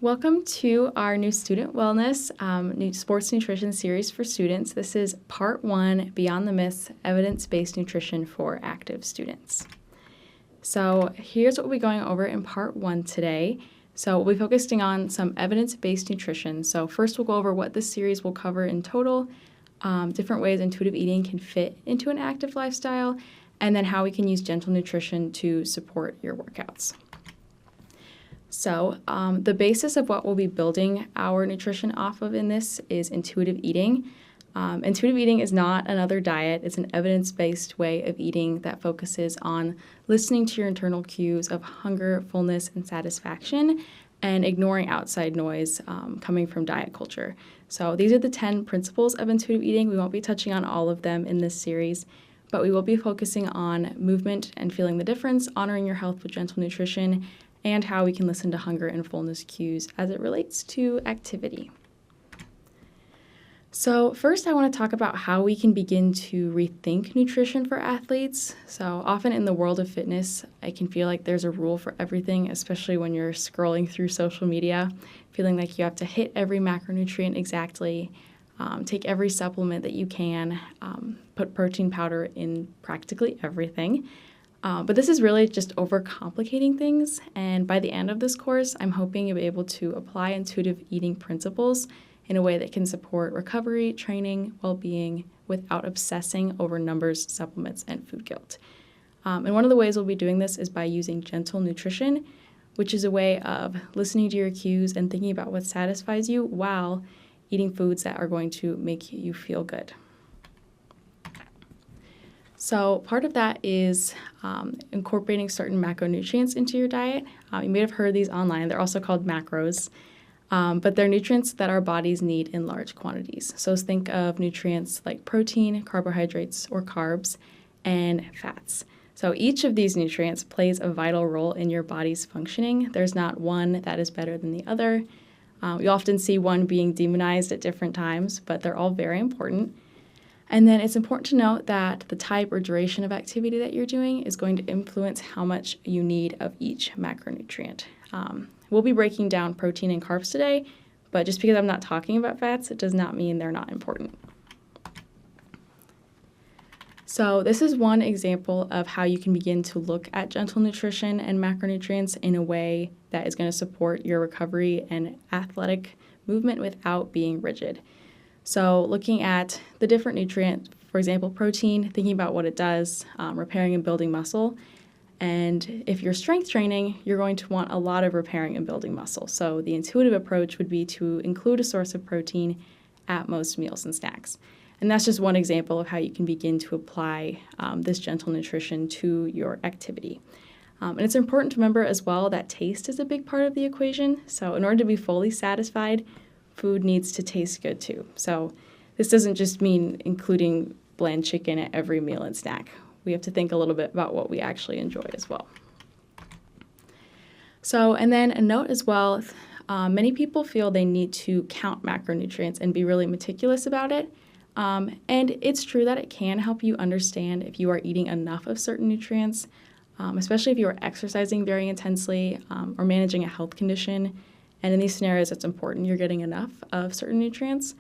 Welcome to our new Student Wellness new Sports Nutrition series for students. This is Part 1, Beyond the Myths, Evidence-Based Nutrition for Active Students. So here's what we'll be going over in Part 1 today. So we'll be focusing on some evidence-based nutrition. So first we'll go over what this series will cover in total, different ways intuitive eating can fit into an active lifestyle, and then how we can use gentle nutrition to support your workouts. So the basis of what we'll be building our nutrition off of in this is intuitive eating. Intuitive eating is not another diet. It's an evidence-based way of eating that focuses on listening to your internal cues of hunger, fullness, and satisfaction, and ignoring outside noise coming from diet culture. So these are the 10 principles of intuitive eating. We won't be touching on all of them in this series, but we will be focusing on movement and feeling the difference, honoring your health with gentle nutrition, and how we can listen to hunger and fullness cues as it relates to activity. So first I want to talk about how we can begin to rethink nutrition for athletes. So often in the world of fitness, I can feel like there's a rule for everything, especially when you're scrolling through social media, feeling like you have to hit every macronutrient exactly, take every supplement that you can, put protein powder in practically everything. But this is really just overcomplicating things, and by the end of this course, I'm hoping you'll be able to apply intuitive eating principles in a way that can support recovery, training, well-being, without obsessing over numbers, supplements, and food guilt. And one of the ways we'll be doing this is by using gentle nutrition, which is a way of listening to your cues and thinking about what satisfies you while eating foods that are going to make you feel good. So part of that is incorporating certain macronutrients into your diet. You may have heard these online. They're also called macros, but they're nutrients that our bodies need in large quantities. So think of nutrients like protein, carbohydrates, or carbs, and fats. So each of these nutrients plays a vital role in your body's functioning. There's not one that is better than the other. You often see one being demonized at different times, but they're all very important. And then it's important to note that the type or duration of activity that you're doing is going to influence how much you need of each macronutrient. We'll be breaking down protein and carbs today, but just because I'm not talking about fats, it does not mean they're not important. So this is one example of how you can begin to look at gentle nutrition and macronutrients in a way that is going to support your recovery and athletic movement without being rigid. So looking at the different nutrients, for example, protein, thinking about what it does, repairing and building muscle. And if you're strength training, you're going to want a lot of repairing and building muscle. So the intuitive approach would be to include a source of protein at most meals and snacks. And that's just one example of how you can begin to apply this gentle nutrition to your activity. And it's important to remember as well that taste is a big part of the equation. So in order to be fully satisfied, food needs to taste good too. So this doesn't just mean including bland chicken at every meal and snack. We have to think a little bit about what we actually enjoy as well. So, and then a note as well, many people feel they need to count macronutrients and be really meticulous about it. And it's true that it can help you understand if you are eating enough of certain nutrients, especially if you are exercising very intensely or managing a health condition. And in these scenarios, it's important you're getting enough of certain nutrients.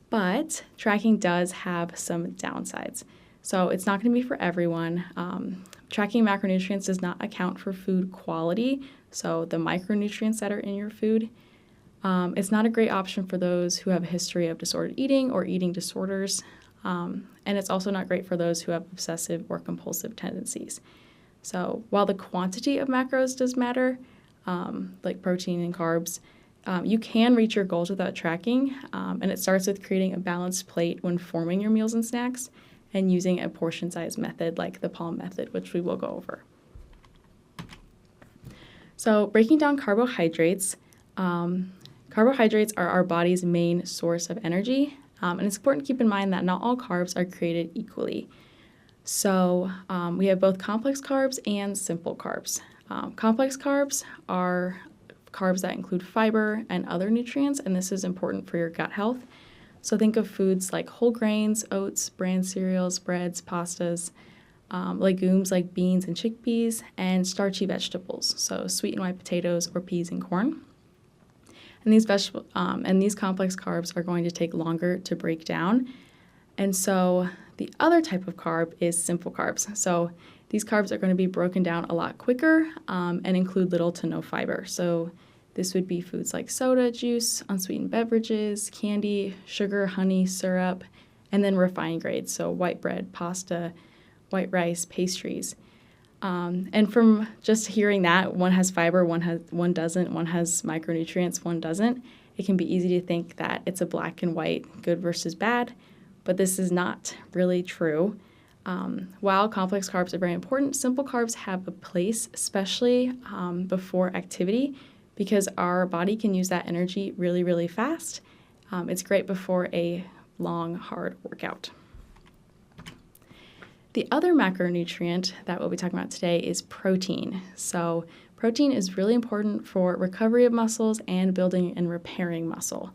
But tracking does have some downsides. So it's not going to be for everyone. Tracking macronutrients does not account for food quality, so the micronutrients that are in your food. It's not a great option for those who have a history of disordered eating or eating disorders. And it's also not great for those who have obsessive or compulsive tendencies. So while the quantity of macros does matter, like protein and carbs, you can reach your goals without tracking, and it starts with creating a balanced plate when forming your meals and snacks and using a portion size method like the Palm method, which we will go over. So breaking down carbohydrates, carbohydrates are our body's main source of energy, and it's important to keep in mind that not all carbs are created equally. So we have both complex carbs and simple carbs. Complex carbs are carbs that include fiber and other nutrients, and this is important for your gut health. So think of foods like whole grains, oats, bran cereals, breads, pastas, legumes like beans and chickpeas, and starchy vegetables, so sweet and white potatoes or peas and corn. and these complex carbs are going to take longer to break down. And so the other type of carb is simple carbs. So these carbs are going to be broken down a lot quicker and include little to no fiber. So this would be foods like soda, juice, unsweetened beverages, candy, sugar, honey, syrup, and then refined grades, so white bread, pasta, white rice, pastries. And from just hearing that, one has fiber, one doesn't, one has micronutrients, one doesn't, it can be easy to think that it's a black and white, good versus bad, but this is not really true. While complex carbs are very important, simple carbs have a place, especially before activity, because our body can use that energy really, really fast. It's great before a long, hard workout. The other macronutrient that we'll be talking about today is protein. So protein is really important for recovery of muscles and building and repairing muscle.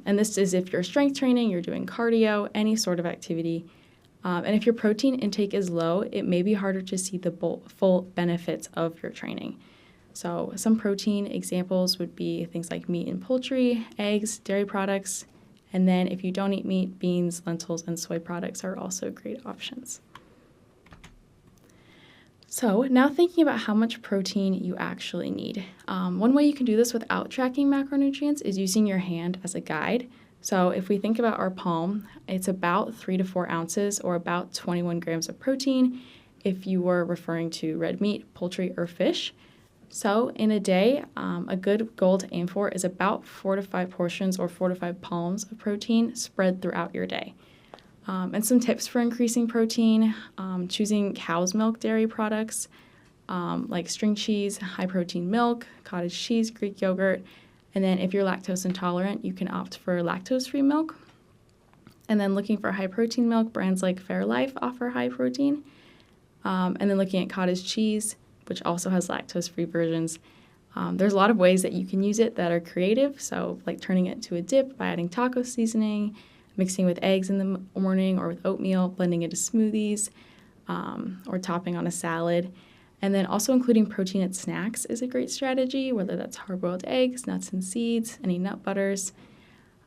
And this is if you're strength training, you're doing cardio, any sort of activity. And if your protein intake is low, it may be harder to see the full benefits of your training. So some protein examples would be things like meat and poultry, eggs, dairy products, and then if you don't eat meat, beans, lentils, and soy products are also great options. So now thinking about how much protein you actually need. One way you can do this without tracking macronutrients is using your hand as a guide. So if we think about our palm, it's about 3 to 4 ounces or about 21 grams of protein if you were referring to red meat, poultry, or fish. So in a day, a good goal to aim for is about 4 to 5 portions or 4 to 5 palms of protein spread throughout your day. And some tips for increasing protein, choosing cow's milk dairy products like string cheese, high protein milk, cottage cheese, Greek yogurt. And then if you're lactose intolerant, you can opt for lactose-free milk. And then looking for high protein milk, brands like Fairlife offer high protein. And then looking at cottage cheese, which also has lactose-free versions. There's a lot of ways that you can use it that are creative. So like turning it to a dip by adding taco seasoning, mixing with eggs in the morning or with oatmeal, blending into smoothies, or topping on a salad. And then also including protein at snacks is a great strategy, whether that's hard-boiled eggs, nuts and seeds, any nut butters.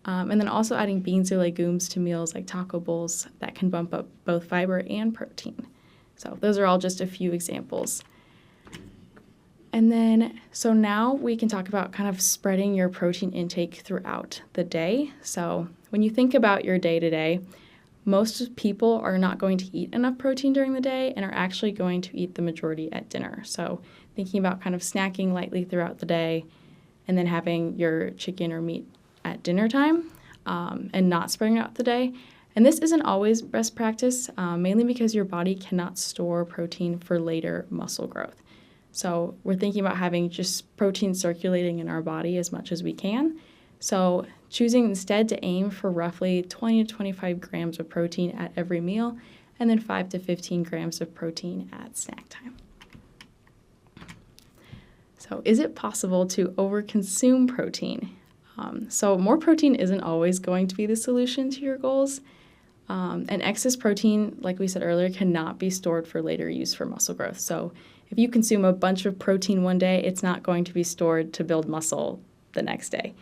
And then also adding beans or legumes to meals like taco bowls that can bump up both fiber and protein. So those are all just a few examples. And then, so now we can talk about kind of spreading your protein intake throughout the day. So when you think about your day-to-day, most people are not going to eat enough protein during the day and are actually going to eat the majority at dinner. So thinking about kind of snacking lightly throughout the day and then having your chicken or meat at dinner time and not spreading out the day. And this isn't always best practice, mainly because your body cannot store protein for later muscle growth. So we're thinking about having just protein circulating in our body as much as we can. So choosing instead to aim for roughly 20 to 25 grams of protein at every meal, and then 5 to 15 grams of protein at snack time. So is it possible to overconsume protein? So more protein isn't always going to be the solution to your goals. And excess protein, like we said earlier, cannot be stored for later use for muscle growth. So if you consume a bunch of protein one day, it's not going to be stored to build muscle the next day.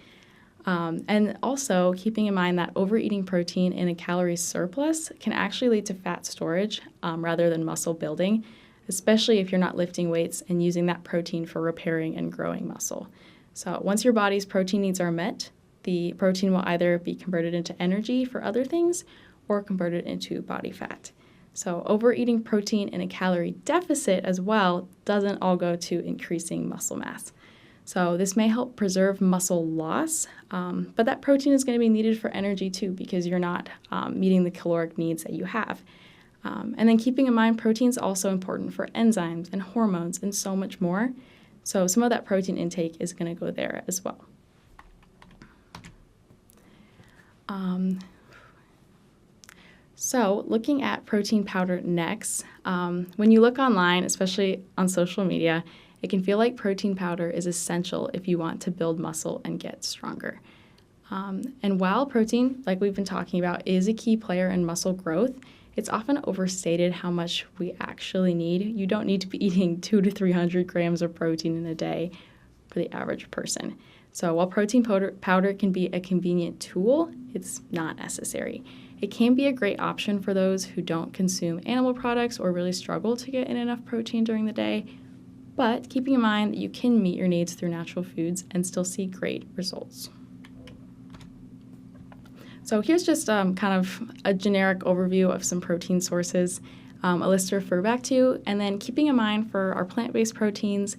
And also keeping in mind that overeating protein in a calorie surplus can actually lead to fat storage rather than muscle building, especially if you're not lifting weights and using that protein for repairing and growing muscle. So once your body's protein needs are met, the protein will either be converted into energy for other things or converted into body fat. So overeating protein in a calorie deficit as well doesn't all go to increasing muscle mass. So this may help preserve muscle loss, but that protein is going to be needed for energy too because you're not meeting the caloric needs that you have. And then keeping in mind protein is also important for enzymes and hormones and so much more. So some of that protein intake is going to go there as well. So looking at protein powder next, when you look online, especially on social media, it can feel like protein powder is essential if you want to build muscle and get stronger. And while protein, like we've been talking about, is a key player in muscle growth, it's often overstated how much we actually need. You don't need to be eating 200 to 300 grams of protein in a day for the average person. So while protein powder can be a convenient tool, it's not necessary. It can be a great option for those who don't consume animal products or really struggle to get in enough protein during the day, but keeping in mind that you can meet your needs through natural foods and still see great results. So here's just kind of a generic overview of some protein sources, a list to refer back to, and then keeping in mind for our plant-based proteins,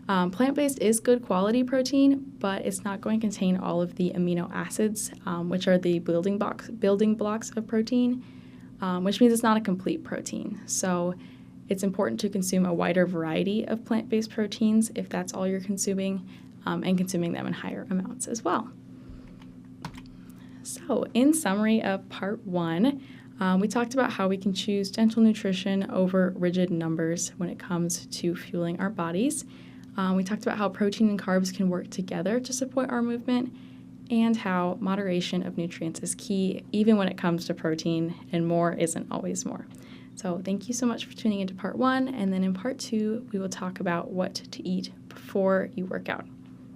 plant-based is good quality protein, but it's not going to contain all of the amino acids, which are the building blocks of protein, which means it's not a complete protein. So it's important to consume a wider variety of plant-based proteins if that's all you're consuming, and consuming them in higher amounts as well. So in summary of part 1, we talked about how we can choose gentle nutrition over rigid numbers when it comes to fueling our bodies. We talked about how protein and carbs can work together to support our movement, and how moderation of nutrients is key even when it comes to protein, and more isn't always more. So thank you so much for tuning into part 1, and then in part 2 we will talk about what to eat before you work out.